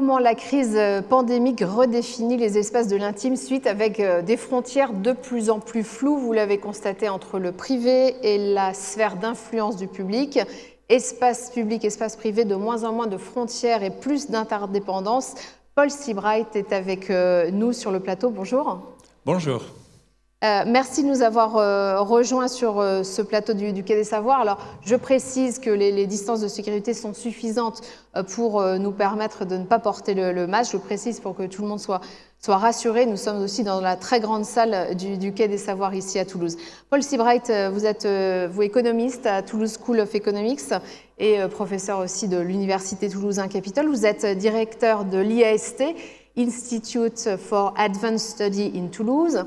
comment la crise pandémique redéfinit les espaces de l'intime suite avec des frontières de plus en plus floues, vous l'avez constaté, entre le privé et la sphère d'influence du public. Espace public, espace privé, de moins en moins de frontières et plus d'interdépendance. Paul Seabright est avec nous sur le plateau. Bonjour. Bonjour. Merci de nous avoir rejoints sur ce plateau du Quai des Savoirs. Alors, je précise que les distances de sécurité sont suffisantes pour nous permettre de ne pas porter le masque. Je précise pour que tout le monde soit rassuré. Nous sommes aussi dans la très grande salle du Quai des Savoirs ici à Toulouse. Paul Seabright, vous êtes économiste à Toulouse School of Economics et professeur aussi de l'Université Toulousain-Capitole. Vous êtes directeur de l'IAST, Institute for Advanced Study in Toulouse.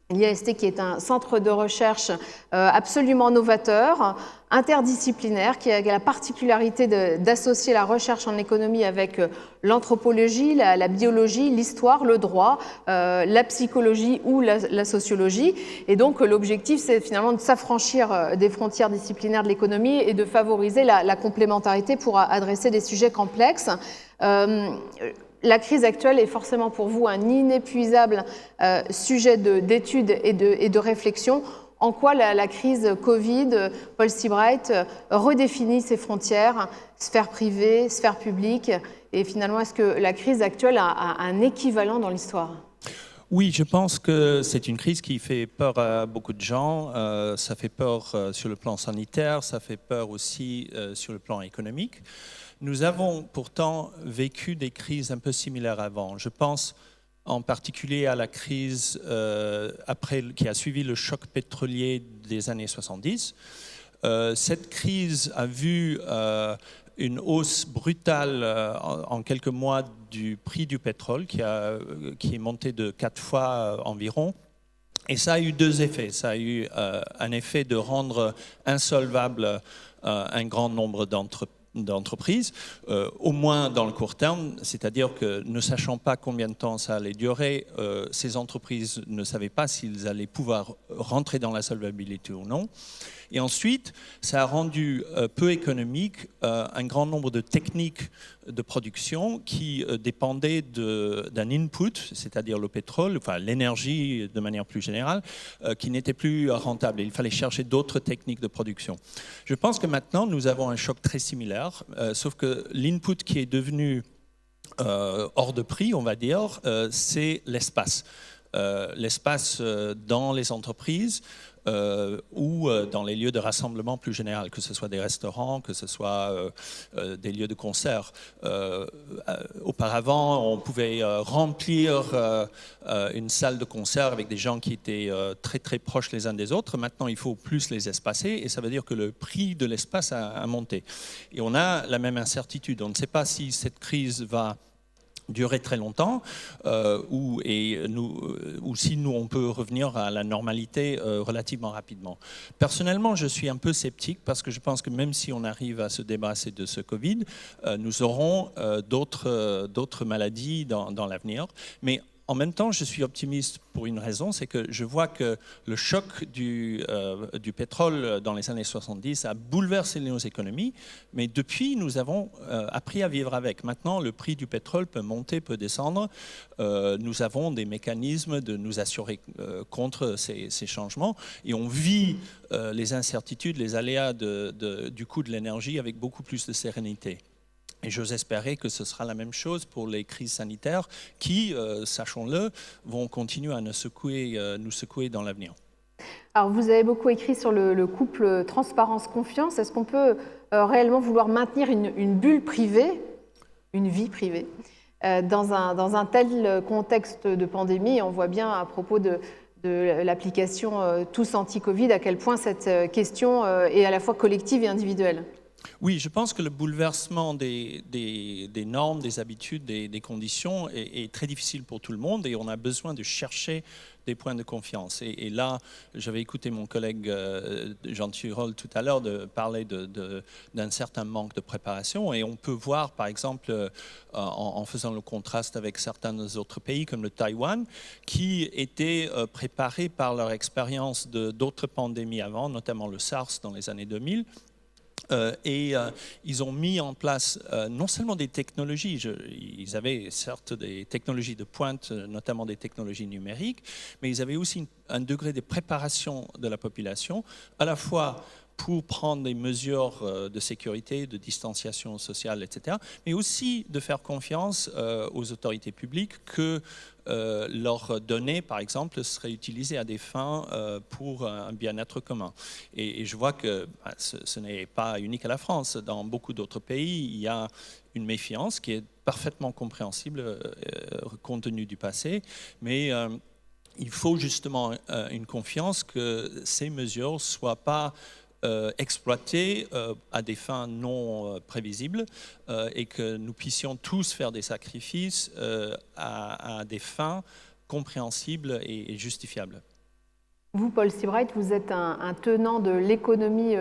L'IAST qui est un centre de recherche absolument novateur, interdisciplinaire, qui a la particularité d'associer la recherche en économie avec l'anthropologie, la biologie, l'histoire, le droit, la psychologie ou la sociologie. Et donc l'objectif, c'est finalement de s'affranchir des frontières disciplinaires de l'économie et de favoriser la complémentarité pour adresser des sujets complexes. La crise actuelle est forcément pour vous un inépuisable sujet d'études et de réflexion. En quoi la crise Covid, Paul Seabright, redéfinit ses frontières, sphère privée, sphère publique, et finalement, est-ce que la crise actuelle a un équivalent dans l'histoire ? Oui, je pense que c'est une crise qui fait peur à beaucoup de gens. Ça fait peur sur le plan sanitaire, ça fait peur aussi sur le plan économique. Nous avons pourtant vécu des crises un peu similaires avant. Je pense en particulier à la crise qui a suivi le choc pétrolier des années 70. Cette crise a vu une hausse brutale en quelques mois du prix du pétrole qui est monté de 4 fois environ. Et ça a eu deux effets. Ça a eu un effet de rendre insolvable un grand nombre d'entreprises, au moins dans le court terme, c'est-à-dire que ne sachant pas combien de temps ça allait durer, ces entreprises ne savaient pas s'ils allaient pouvoir rentrer dans la solvabilité ou non. Et ensuite, ça a rendu peu économique un grand nombre de techniques de production qui dépendaient d'un input, c'est-à-dire le pétrole, enfin l'énergie de manière plus générale, qui n'était plus rentable. Il fallait chercher d'autres techniques de production. Je pense que maintenant, nous avons un choc très similaire, sauf que l'input qui est devenu hors de prix, on va dire, c'est l'espace. L'espace dans les entreprises, ou dans les lieux de rassemblement plus général, que ce soit des restaurants, que ce soit des lieux de concert. Auparavant, on pouvait remplir une salle de concert avec des gens qui étaient très très proches les uns des autres. Maintenant, il faut plus les espacer et ça veut dire que le prix de l'espace a monté. Et on a la même incertitude. On ne sait pas si cette crise va durer très longtemps ou si nous on peut revenir à la normalité relativement rapidement. Personnellement, je suis un peu sceptique parce que je pense que même si on arrive à se débarrasser de ce Covid, nous aurons d'autres maladies dans l'avenir. Mais en même temps, je suis optimiste pour une raison, c'est que je vois que le choc du pétrole dans les années 70 a bouleversé nos économies, mais depuis, nous avons appris à vivre avec. Maintenant, le prix du pétrole peut monter, peut descendre. Nous avons des mécanismes de nous assurer contre ces changements et on vit les incertitudes, les aléas du coût de l'énergie avec beaucoup plus de sérénité. Et j'ose espérer que ce sera la même chose pour les crises sanitaires qui, sachons-le, vont continuer à nous secouer dans l'avenir. Alors, vous avez beaucoup écrit sur le couple transparence-confiance. Est-ce qu'on peut réellement vouloir maintenir une bulle privée, une vie privée, dans un tel contexte de pandémie? On voit bien à propos de l'application Tous Anti-Covid à quel point cette question est à la fois collective et individuelle. Oui, je pense que le bouleversement des normes, des habitudes, des conditions est très difficile pour tout le monde et on a besoin de chercher des points de confiance. Et là, j'avais écouté mon collègue Jean Tirole tout à l'heure parler d'un certain manque de préparation et on peut voir, par exemple, en faisant le contraste avec certains autres pays comme le Taïwan, qui étaient préparés par leur expérience d'autres pandémies avant, notamment le SARS dans les années 2000, Ils ont mis en place non seulement des technologies, ils avaient certes des technologies de pointe, notamment des technologies numériques, mais ils avaient aussi un degré de préparation de la population, à la fois pour prendre des mesures de sécurité, de distanciation sociale, etc., mais aussi de faire confiance aux autorités publiques que leurs données, par exemple, seraient utilisées à des fins pour un bien-être commun. Et je vois que ce n'est pas unique à la France. Dans beaucoup d'autres pays, il y a une méfiance qui est parfaitement compréhensible compte tenu du passé, mais il faut justement une confiance que ces mesures ne soient pas exploitées à des fins non prévisibles et que nous puissions tous faire des sacrifices à des fins compréhensibles et justifiables. Vous, Paul Seabright, vous êtes un tenant de l'économie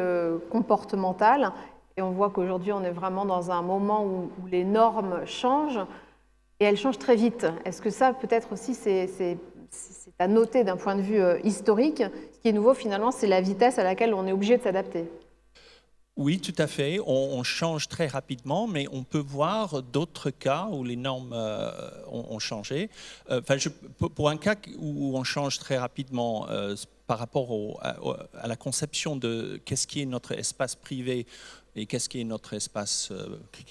comportementale et on voit qu'aujourd'hui on est vraiment dans un moment où les normes changent et elles changent très vite. Est-ce que ça peut-être aussi c'est à noter d'un point de vue historique? Ce qui est nouveau finalement, c'est la vitesse à laquelle on est obligé de s'adapter. Oui, tout à fait. On change très rapidement, mais on peut voir d'autres cas où les normes ont changé. Pour un cas où on change très rapidement par rapport à la conception de qu'est-ce qui est notre espace privé et qu'est-ce qui est notre espace,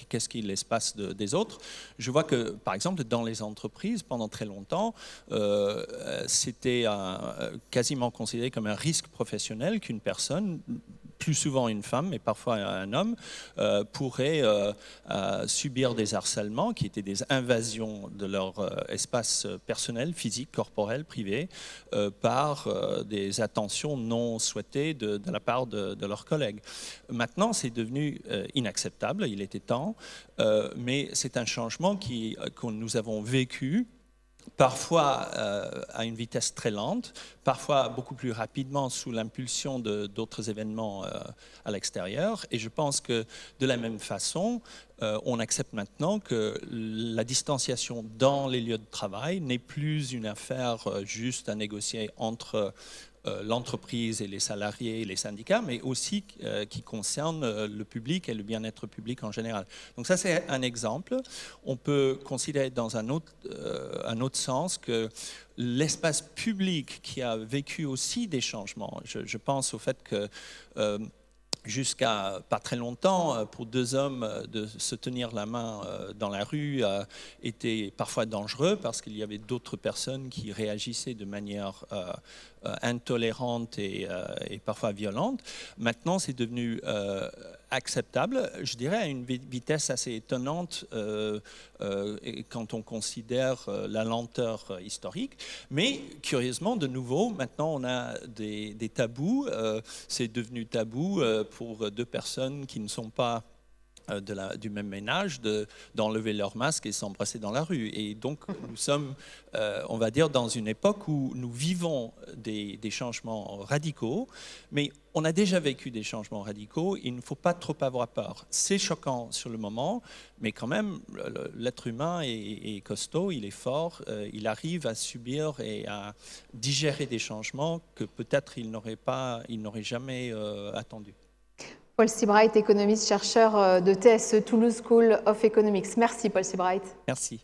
qu'est-ce qui est l'espace des autres. Je vois que, par exemple, dans les entreprises, pendant très longtemps, c'était quasiment considéré comme un risque professionnel qu'une personne, plus souvent une femme, mais parfois un homme, pourrait subir des harcèlements qui étaient des invasions de leur espace personnel, physique, corporel, privé, par des attentions non souhaitées de la part de leurs collègues. Maintenant, c'est devenu inacceptable, il était temps, mais c'est un changement que nous avons vécu parfois à une vitesse très lente, parfois beaucoup plus rapidement sous l'impulsion d'autres événements à l'extérieur. Et je pense que de la même façon, on accepte maintenant que la distanciation dans les lieux de travail n'est plus une affaire juste à négocier entre l'entreprise et les salariés et les syndicats, mais aussi qui concerne le public et le bien-être public en général. Donc ça, c'est un exemple. On peut considérer dans un autre sens que l'espace public qui a vécu aussi des changements, je pense au fait que jusqu'à pas très longtemps, pour deux hommes de se tenir la main dans la rue était parfois dangereux parce qu'il y avait d'autres personnes qui réagissaient de manière intolérante et parfois violente. Maintenant, c'est devenu acceptable, je dirais à une vitesse assez étonnante quand on considère la lenteur historique. Mais curieusement, de nouveau, maintenant on a des tabous. C'est devenu tabou pour deux personnes qui ne sont pas du même ménage d'enlever leur masque et s'embrasser dans la rue. Et donc nous sommes, on va dire, dans une époque où nous vivons des changements radicaux, mais on a déjà vécu des changements radicaux, il ne faut pas trop avoir peur. C'est choquant sur le moment, mais quand même, l'être humain est costaud, il est fort, il arrive à subir et à digérer des changements que peut-être il n'aurait jamais attendus. Paul Seabright, économiste, chercheur de TSE, Toulouse School of Economics. Merci Paul Seabright. Merci.